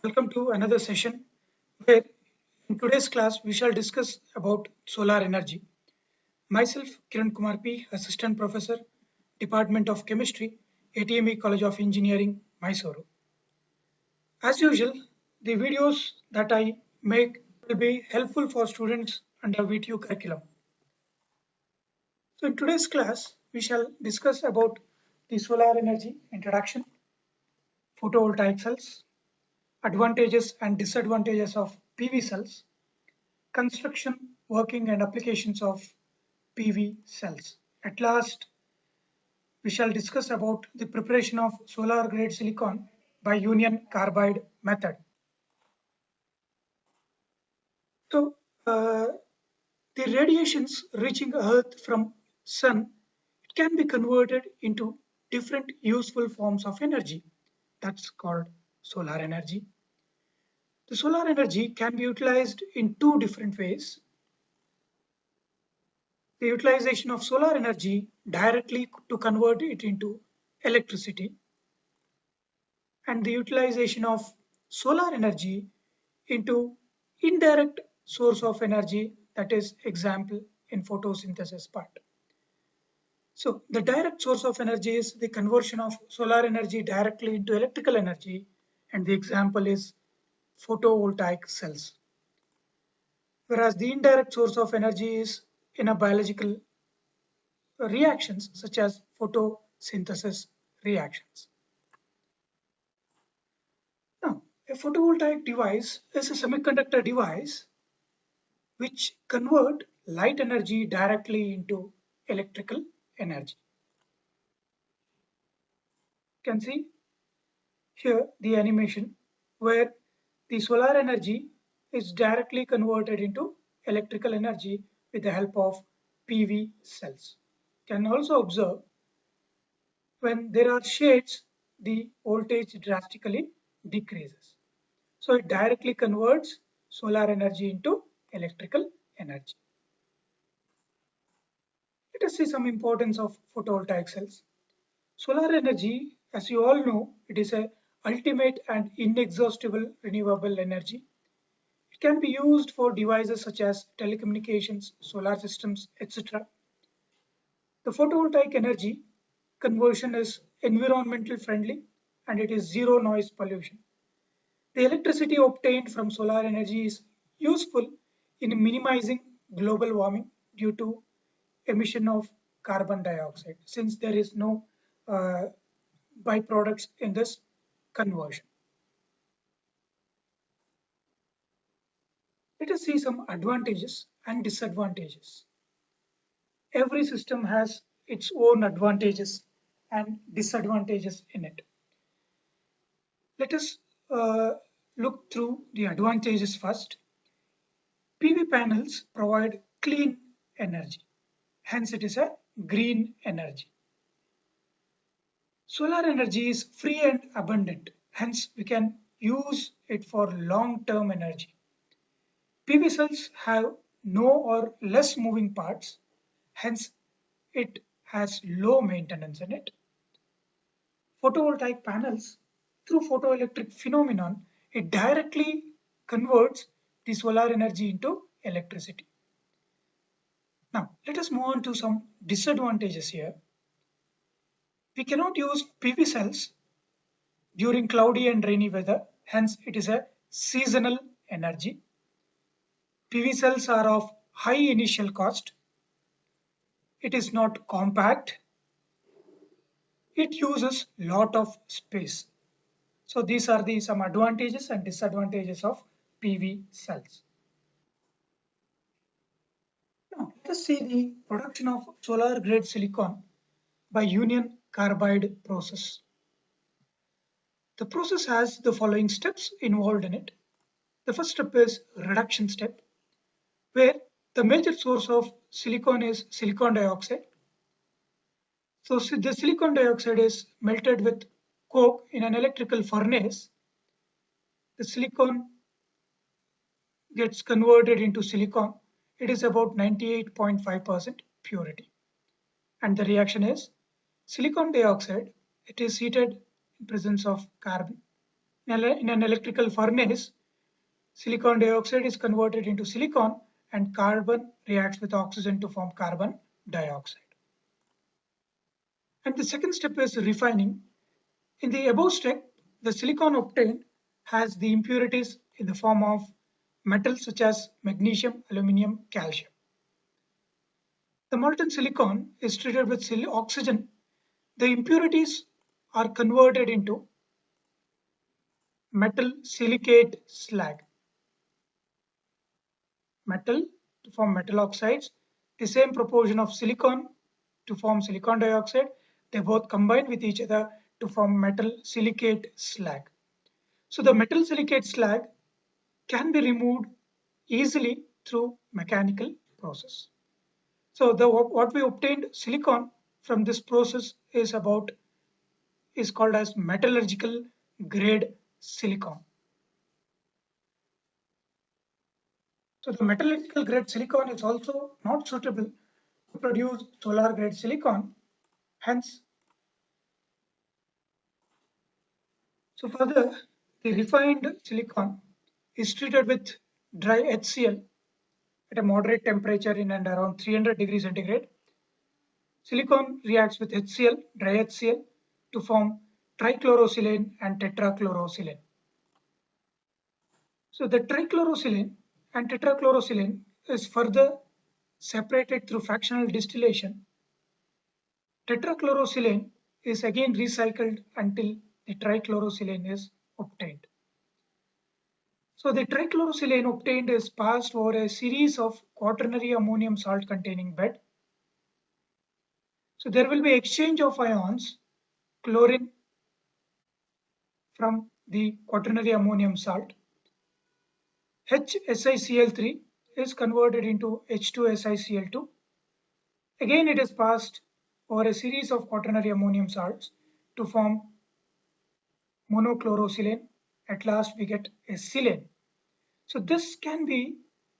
Welcome to another session where in today's class we shall discuss about solar energy. Myself, Kiran Kumar P, Assistant Professor, Department of Chemistry, ATME College of Engineering, Mysuru. As usual, the videos that I make will be helpful for students under VTU curriculum. So in today's class, we shall discuss about the solar energy introduction, photovoltaic cells, advantages and disadvantages of PV cells, construction, working and applications of PV cells. At last, we shall discuss about the preparation of solar grade silicon by union carbide method. So, the radiations reaching Earth from sun, it can be converted into different useful forms of energy. That's called solar energy. The solar energy can be utilized in two different ways. The utilization of solar energy directly to convert it into electricity, and the utilization of solar energy into indirect source of energy, that is example in photosynthesis part. So the direct source of energy is the conversion of solar energy directly into electrical energy, and the example is photovoltaic cells. Whereas the indirect source of energy is in a biological reactions such as photosynthesis reactions. Now, a photovoltaic device is a semiconductor device which convert light energy directly into electrical energy. You can see here the animation where the solar energy is directly converted into electrical energy with the help of PV cells. You can also observe when there are shades, the voltage drastically decreases. So it directly converts solar energy into electrical energy. Let us see some importance of photovoltaic cells. Solar energy, as you all know, it is a ultimate and inexhaustible renewable energy. It can be used for devices such as telecommunications, solar systems, etc. The photovoltaic energy conversion is environmental friendly and it is zero noise pollution. The electricity obtained from solar energy is useful in minimizing global warming due to emission of carbon dioxide, since there is no byproducts in this conversion. Let us see some advantages and disadvantages. Every system has its own advantages and disadvantages in it. Let us look through the advantages first. PV panels provide clean energy, hence it is a green energy. Solar energy is free and abundant, hence we can use it for long-term energy. PV cells have no or less moving parts, hence it has low maintenance in it. Photovoltaic panels, through photoelectric phenomenon, it directly converts the solar energy into electricity. Now, let us move on to some disadvantages here. We cannot use PV cells during cloudy and rainy weather, hence it is a seasonal energy. PV cells are of high initial cost. It is not compact. It uses lot of space. So these are the some advantages and disadvantages of PV cells. Now let us see the production of solar grade silicon by union carbide process. The process has the following steps involved in it. The first step is reduction step, where the major source of silicon is silicon dioxide. So the silicon dioxide is melted with coke in an electrical furnace. The silicon gets converted into silicon. It is about 98.5% purity. And the reaction is silicon dioxide. It is heated in presence of carbon. In an electrical furnace, silicon dioxide is converted into silicon and carbon reacts with oxygen to form carbon dioxide. And the second step is refining. In the above step, the silicon obtained has the impurities in the form of metals such as magnesium, aluminum, calcium. The molten silicon is treated with oxygen. The impurities are converted into metal silicate slag. Metal to form metal oxides, the same proportion of silicon to form silicon dioxide, they both combine with each other to form metal silicate slag. So the metal silicate slag can be removed easily through mechanical process. So what we obtained silicon from this process is called as metallurgical grade silicon. So the metallurgical grade silicon is also not suitable to produce solar grade silicon. Hence, so further, the refined silicon is treated with dry HCl at a moderate temperature in and around 300 degrees centigrade. Silicon reacts with HCl, dry HCl, to form trichlorosilane and tetrachlorosilane. So the trichlorosilane and tetrachlorosilane is further separated through fractional distillation. Tetrachlorosilane is again recycled until the trichlorosilane is obtained. So the trichlorosilane obtained is passed over a series of quaternary ammonium salt containing bed. So there will be exchange of ions, chlorine from the quaternary ammonium salt. HSiCl3 is converted into H2SiCl2. Again, it is passed over a series of quaternary ammonium salts to form monochlorosilane. At last, we get a silane. So this can be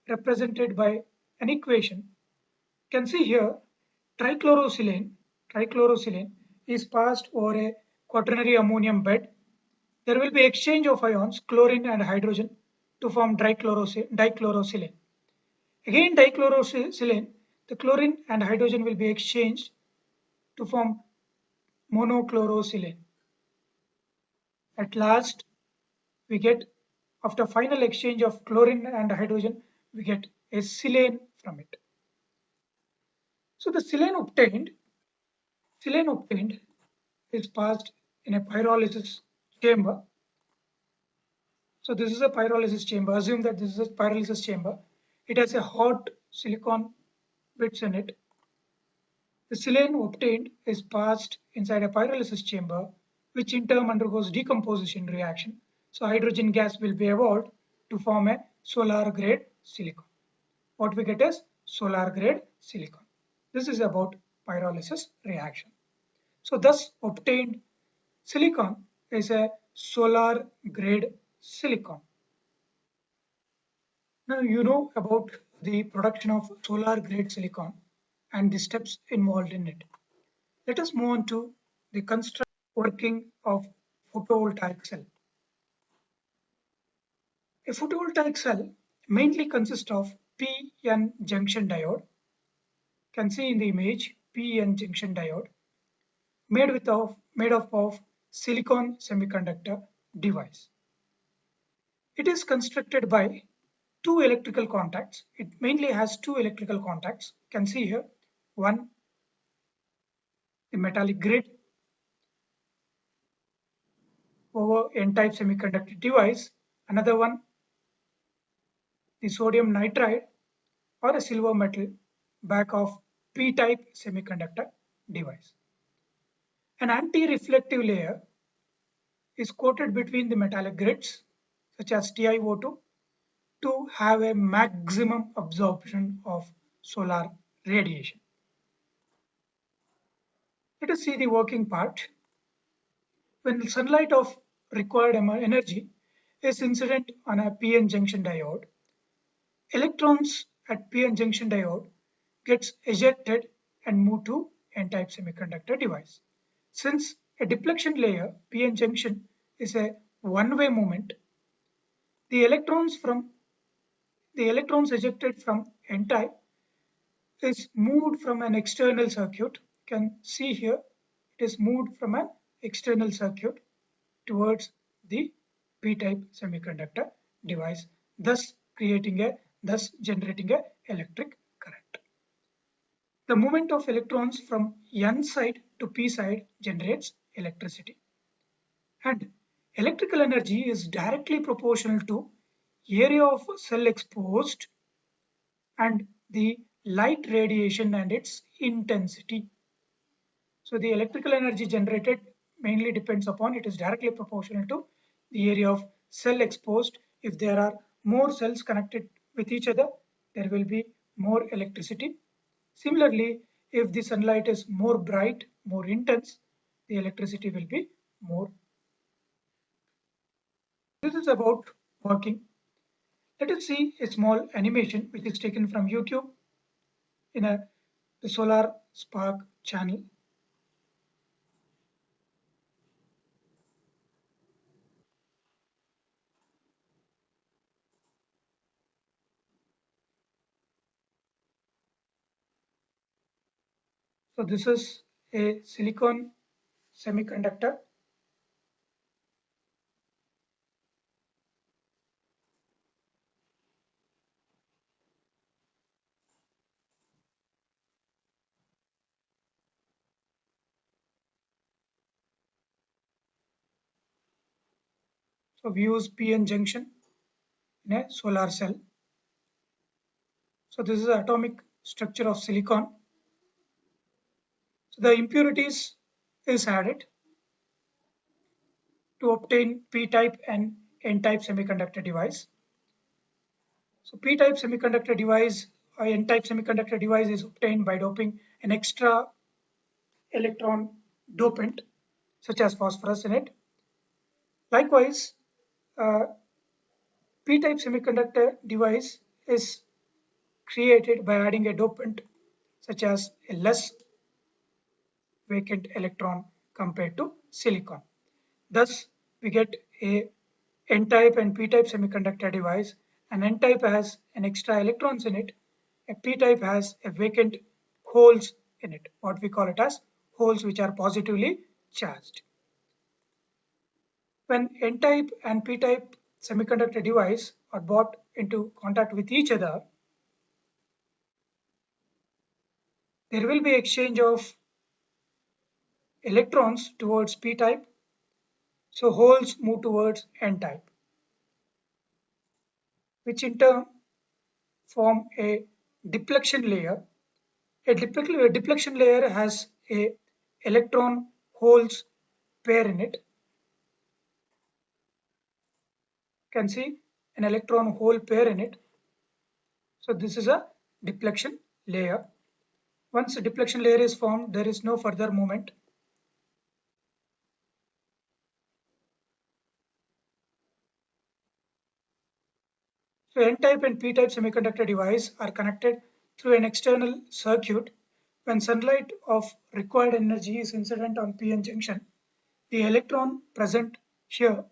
represented by an equation. You can see here trichlorosilane is passed over a quaternary ammonium bed. There will be exchange of ions, chlorine and hydrogen, to form dichlorosilane. Again, dichlorosilane, the chlorine and hydrogen will be exchanged to form monochlorosilane. At last, we get, after final exchange of chlorine and hydrogen, we get a silane from it. So the silane obtained is passed in a pyrolysis chamber. So this is a pyrolysis chamber. Assume that this is a pyrolysis chamber. It has a hot silicon bits in it. The silane obtained is passed inside a pyrolysis chamber, which in turn undergoes decomposition reaction. So hydrogen gas will be evolved to form a solar grade silicon. What we get is solar grade silicon. This is about pyrolysis reaction. So thus obtained silicon is a solar grade silicon. Now you know about the production of solar grade silicon and the steps involved in it. Let us move on to the construct working of photovoltaic cell. A photovoltaic cell mainly consists of PN junction diode. You can see in the image PN junction diode made up of silicon semiconductor device. It is constructed by two electrical contacts. It mainly has two electrical contacts. You can see here one, the metallic grid over N-type semiconductor device, another one, the sodium nitride or a silver metal back of P-type semiconductor device. An anti-reflective layer is coated between the metallic grids such as TiO2 to have a maximum absorption of solar radiation. Let us see the working part. When the sunlight of required energy is incident on a PN junction diode, electrons at PN junction diode gets ejected and move to N-type semiconductor device. Since a depletion layer, PN junction, is a one-way movement. The electrons from the electrons ejected from n-type is moved from an external circuit. You can see here it is moved from an external circuit towards the p-type semiconductor device, thus generating a electric current. The movement of electrons from n side to p side generates electricity, and electrical energy is directly proportional to area of cell exposed and the light radiation and its intensity. So the electrical energy generated mainly depends upon, it is directly proportional to the area of cell exposed. If there are more cells connected with each other, there will be more electricity. Similarly, if the sunlight is more bright, more intense, the electricity will be more. This is about working. Let us see a small animation which is taken from YouTube in the Solar Spark channel. So this is a silicon semiconductor. So we use PN junction in a solar cell. So this is the atomic structure of silicon. So the impurities is added to obtain p-type and n-type semiconductor device. So p-type semiconductor device or n-type semiconductor device is obtained by doping an extra electron dopant such as phosphorus in it. Likewise, p-type semiconductor device is created by adding a dopant such as a less vacant electron compared to silicon. Thus, we get a n-type and p-type semiconductor device. An n-type has an extra electrons in it. A p-type has a vacant holes in it, what we call it as holes which are positively charged. When n-type and p-type semiconductor device are brought into contact with each other, there will be exchange of electrons towards p-type, so holes move towards n-type, which in turn form a depletion layer. A depletion layer has a electron holes pair in it. You can see an electron hole pair in it. So this is a depletion layer. Once a depletion layer is formed, there is no further movement. So n-type and p-type semiconductor device are connected through an external circuit. When sunlight of required energy is incident on p-n junction, the electron present here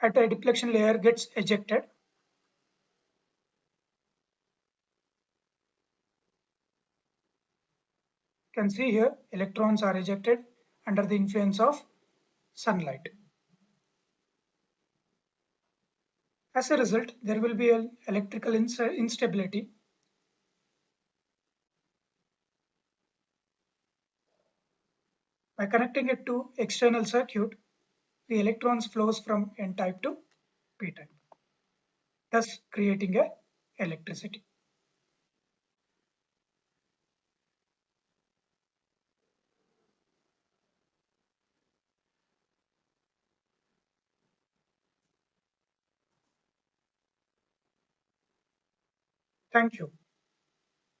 at a depletion layer gets ejected. You can see here electrons are ejected under the influence of sunlight. As a result, there will be an electrical instability. By connecting it to external circuit, the electrons flows from n-type to p-type, thus creating a electricity. Thank you.